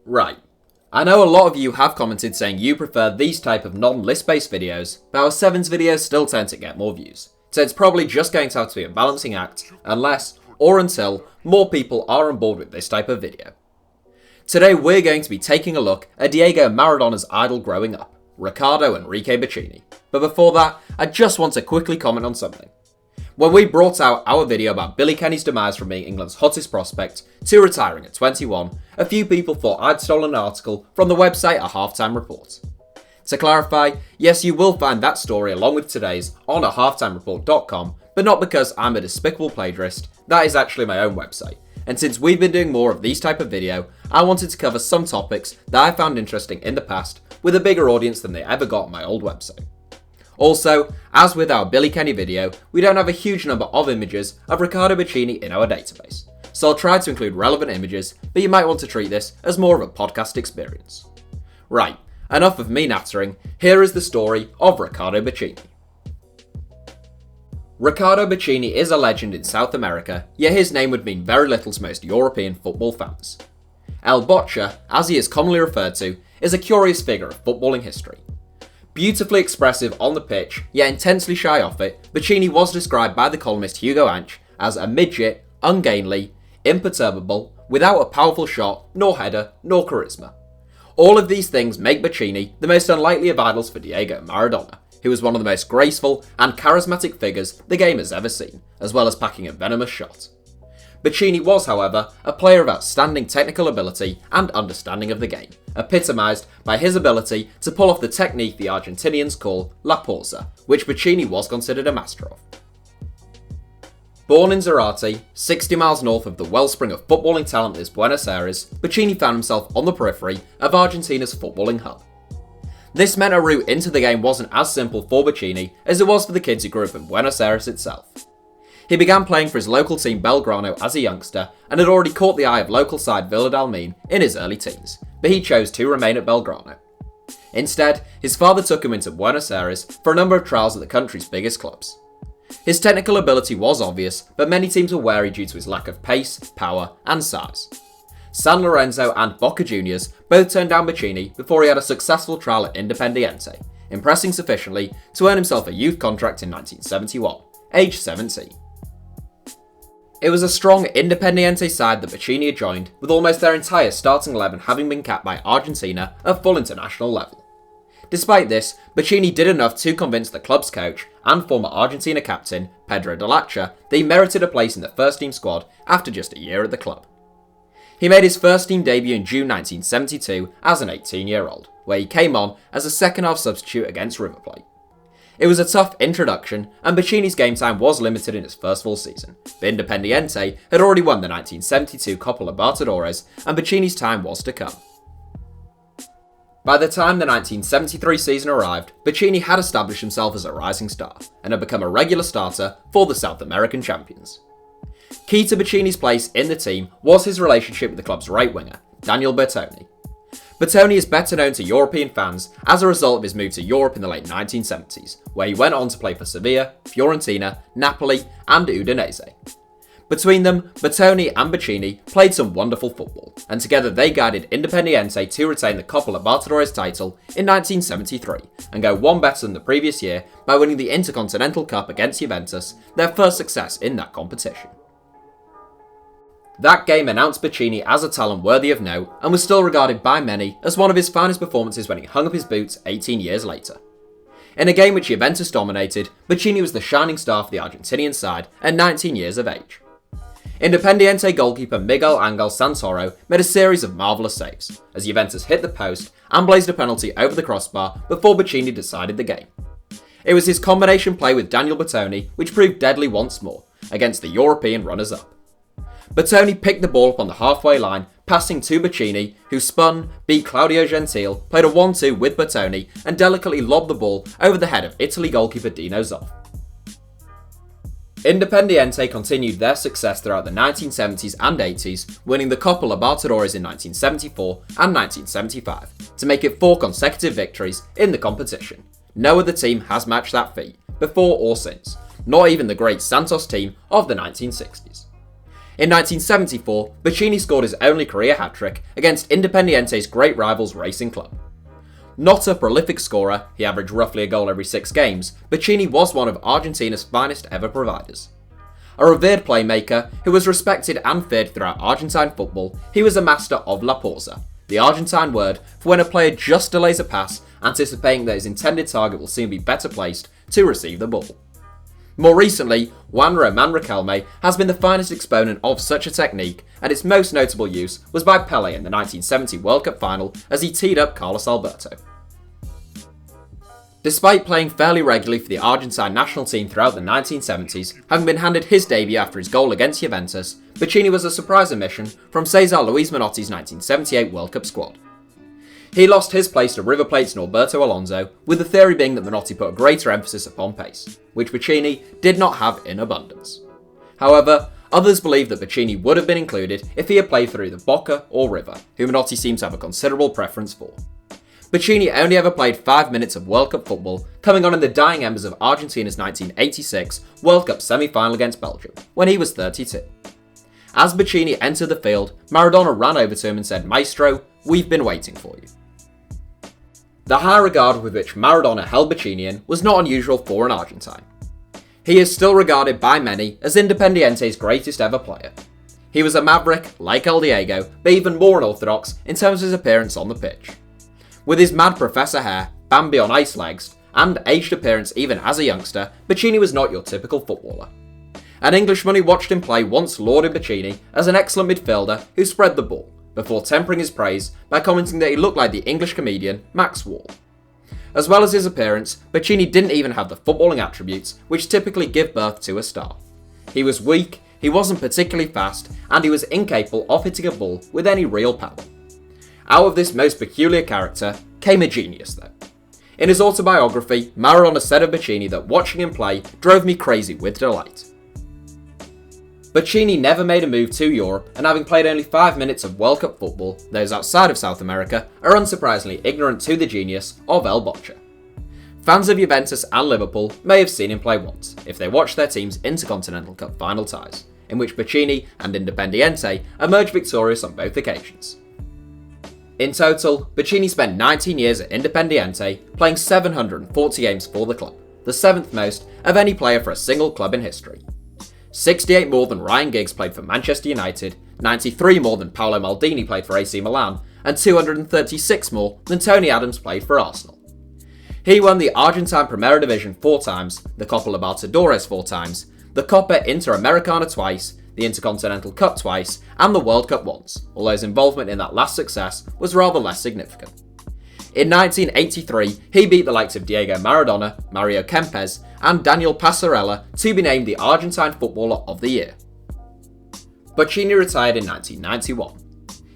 Right. I know a lot of you have commented saying you prefer these type of non-list based videos, but our Sevens videos still tend to get more views. So it's probably just going to have to be a balancing act unless or until more people are on board with this type of video. Today we're going to be taking a look at Diego Maradona's idol growing up, Ricardo Enrique Bochini. But before that, I just want to quickly comment on something. When we brought out our video about Billy Kenny's demise from being England's hottest prospect to retiring at 21, a few people thought I'd stolen an article from the website A Halftime Report. To clarify, yes, you will find that story along with today's on ahalftimereport.com, but not because I'm a despicable plagiarist. That is actually my own website. And since we've been doing more of these type of video, I wanted to cover some topics that I found interesting in the past with a bigger audience than they ever got on my old website. Also, as with our Billy Kenny video, we don't have a huge number of images of Ricardo Bochini in our database, so I'll try to include relevant images, but you might want to treat this as more of a podcast experience. Right, enough of me nattering, here is the story of Ricardo Bochini. Ricardo Bochini is a legend in South America, yet his name would mean very little to most European football fans. El Boccia, as he is commonly referred to, is a curious figure of footballing history. Beautifully expressive on the pitch, yet intensely shy off it, Bochini was described by the columnist Hugo Anch as a midget, ungainly, imperturbable, without a powerful shot, nor header, nor charisma. All of these things make Bochini the most unlikely of idols for Diego Maradona, who was one of the most graceful and charismatic figures the game has ever seen, as well as packing a venomous shot. Bochini was, however, a player of outstanding technical ability and understanding of the game, epitomised by his ability to pull off the technique the Argentinians call la pausa, which Bochini was considered a master of. Born in Zárate, 60 miles north of the wellspring of footballing talent that is Buenos Aires, Bochini found himself on the periphery of Argentina's footballing hub. This meant a route into the game wasn't as simple for Bochini as it was for the kids who grew up in Buenos Aires itself. He began playing for his local team Belgrano as a youngster and had already caught the eye of local side Villa Dalmine in his early teens, but he chose to remain at Belgrano. Instead, his father took him into Buenos Aires for a number of trials at the country's biggest clubs. His technical ability was obvious, but many teams were wary due to his lack of pace, power and size. San Lorenzo and Boca Juniors both turned down Bochini before he had a successful trial at Independiente, impressing sufficiently to earn himself a youth contract in 1971, age 17. It was a strong Independiente side that Bochini had joined, with almost their entire starting 11 having been capped by Argentina at full international level. Despite this, Bochini did enough to convince the club's coach and former Argentina captain, Pedro de Lacha, that he merited a place in the first team squad after just a year at the club. He made his first team debut in June 1972 as an 18-year-old, where he came on as a second-half substitute against River Plate. It was a tough introduction, and Bochini's game time was limited in his first full season, but Independiente had already won the 1972 Copa Libertadores, and Bochini's time was to come. By the time the 1973 season arrived, Bochini had established himself as a rising star, and had become a regular starter for the South American champions. Key to Bochini's place in the team was his relationship with the club's right winger, Daniel Bertoni. Bertoni is better known to European fans as a result of his move to Europe in the late 1970s, where he went on to play for Sevilla, Fiorentina, Napoli and Udinese. Between them, Bertoni and Bochini played some wonderful football, and together they guided Independiente to retain the Copa Libertadores title in 1973, and go one better than the previous year by winning the Intercontinental Cup against Juventus, their first success in that competition. That game announced Bochini as a talent worthy of note and was still regarded by many as one of his finest performances when he hung up his boots 18 years later. In a game which Juventus dominated, Bochini was the shining star for the Argentinian side at 19 years of age. Independiente goalkeeper Miguel Angel Santoro made a series of marvellous saves, as Juventus hit the post and blazed a penalty over the crossbar before Bochini decided the game. It was his combination play with Daniel Bertoni which proved deadly once more, against the European runners-up. Bertoni picked the ball up on the halfway line, passing to Bochini, who spun, beat Claudio Gentile, played a 1-2 with Bertoni, and delicately lobbed the ball over the head of Italy goalkeeper Dino Zoff. Independiente continued their success throughout the 1970s and 80s, winning the Copa Libertadores in 1974 and 1975, to make it 4 consecutive victories in the competition. No other team has matched that feat, before or since, not even the great Santos team of the 1960s. In 1974, Bochini scored his only career hat-trick against Independiente's great rivals Racing Club. Not a prolific scorer, he averaged roughly a goal every 6 games, Bochini was one of Argentina's finest ever providers. A revered playmaker who was respected and feared throughout Argentine football, he was a master of la pausa, the Argentine word for when a player just delays a pass, anticipating that his intended target will soon be better placed to receive the ball. More recently, Juan Román Riquelme has been the finest exponent of such a technique, and its most notable use was by Pelé in the 1970 World Cup final as he teed up Carlos Alberto. Despite playing fairly regularly for the Argentine national team throughout the 1970s, having been handed his debut after his goal against Juventus, Bochini was a surprise omission from Cesar Luis Menotti's 1978 World Cup squad. He lost his place to River Plate's Norberto Alonso, with the theory being that Menotti put a greater emphasis upon pace, which Bochini did not have in abundance. However, others believe that Bochini would have been included if he had played for either Boca or River, who Menotti seems to have a considerable preference for. Bochini only ever played 5 minutes of World Cup football, coming on in the dying embers of Argentina's 1986 World Cup semi-final against Belgium, when he was 32. As Bochini entered the field, Maradona ran over to him and said, "Maestro, we've been waiting for you." The high regard with which Maradona held Bochini in was not unusual for an Argentine. He is still regarded by many as Independiente's greatest ever player. He was a maverick, like El Diego, but even more unorthodox in terms of his appearance on the pitch. With his mad professor hair, Bambi on ice legs, and aged appearance even as a youngster, Bochini was not your typical footballer. An Englishman who watched him play once lauded Bochini as an excellent midfielder who spread the ball, before tempering his praise by commenting that he looked like the English comedian Max Wall. As well as his appearance, Bochini didn't even have the footballing attributes which typically give birth to a star. He was weak, he wasn't particularly fast, and he was incapable of hitting a ball with any real power. Out of this most peculiar character came a genius though. In his autobiography, Maradona said of Bochini that watching him play drove me crazy with delight. Bochini never made a move to Europe, and having played only 5 minutes of World Cup football, those outside of South America are unsurprisingly ignorant to the genius of El Boccia. Fans of Juventus and Liverpool may have seen him play once, if they watched their team's Intercontinental Cup final ties, in which Bochini and Independiente emerged victorious on both occasions. In total, Bochini spent 19 years at Independiente, playing 740 games for the club, the 7th most of any player for a single club in history. 68 more than Ryan Giggs played for Manchester United, 93 more than Paolo Maldini played for AC Milan, and 236 more than Tony Adams played for Arsenal. He won the Argentine Primera Division 4 times, the Copa Libertadores 4 times, the Copa Interamericana twice, the Intercontinental Cup twice, and the World Cup once, although his involvement in that last success was rather less significant. In 1983, he beat the likes of Diego Maradona, Mario Kempes, and Daniel Passarella to be named the Argentine Footballer of the Year. Bochini retired in 1991.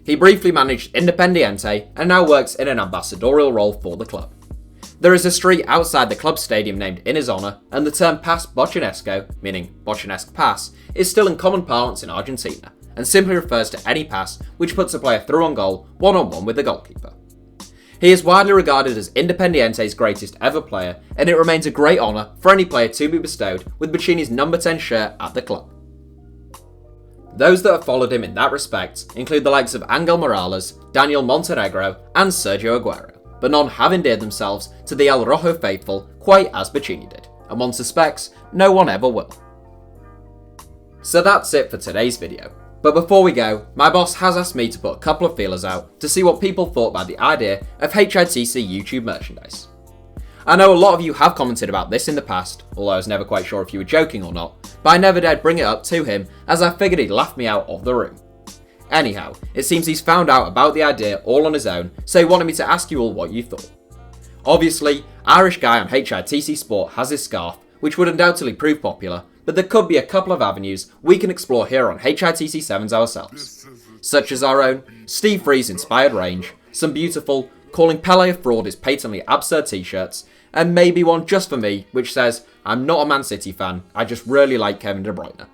He briefly managed Independiente and now works in an ambassadorial role for the club. There is a street outside the club stadium named in his honour, and the term Pass Bochinesco, meaning Bochinesque pass, is still in common parlance in Argentina, and simply refers to any pass which puts a player through on goal one-on-one with the goalkeeper. He is widely regarded as Independiente's greatest ever player, and it remains a great honour for any player to be bestowed with Bochini's number 10 shirt at the club. Those that have followed him in that respect include the likes of Angel Morales, Daniel Montenegro, and Sergio Aguero, but none have endeared themselves to the El Rojo faithful quite as Bochini did, and one suspects no one ever will. So that's it for today's video. But before we go, my boss has asked me to put a couple of feelers out to see what people thought about the idea of HITC YouTube merchandise. I know a lot of you have commented about this in the past, although I was never quite sure if you were joking or not, but I never dared bring it up to him as I figured he'd laugh me out of the room. Anyhow, it seems he's found out about the idea all on his own, so he wanted me to ask you all what you thought. Obviously, Irish Guy on HITC Sport has his scarf, which would undoubtedly prove popular, but there could be a couple of avenues we can explore here on HITC Sevens ourselves, such as our own Steve Freeze inspired range, some beautiful calling Pelé a fraud is patently absurd t-shirts, and maybe one just for me which says I'm not a Man City fan, I just really like Kevin De Bruyne.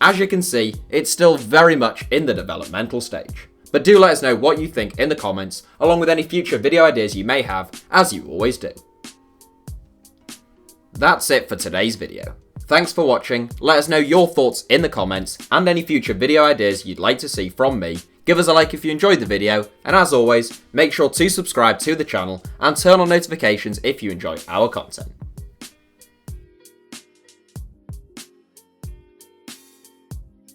As you can see, it's still very much in the developmental stage, but do let us know what you think in the comments along with any future video ideas you may have, as you always do. That's it for today's video. Thanks for watching, let us know your thoughts in the comments and any future video ideas you'd like to see from me. Give us a like if you enjoyed the video, and as always, make sure to subscribe to the channel and turn on notifications if you enjoy our content.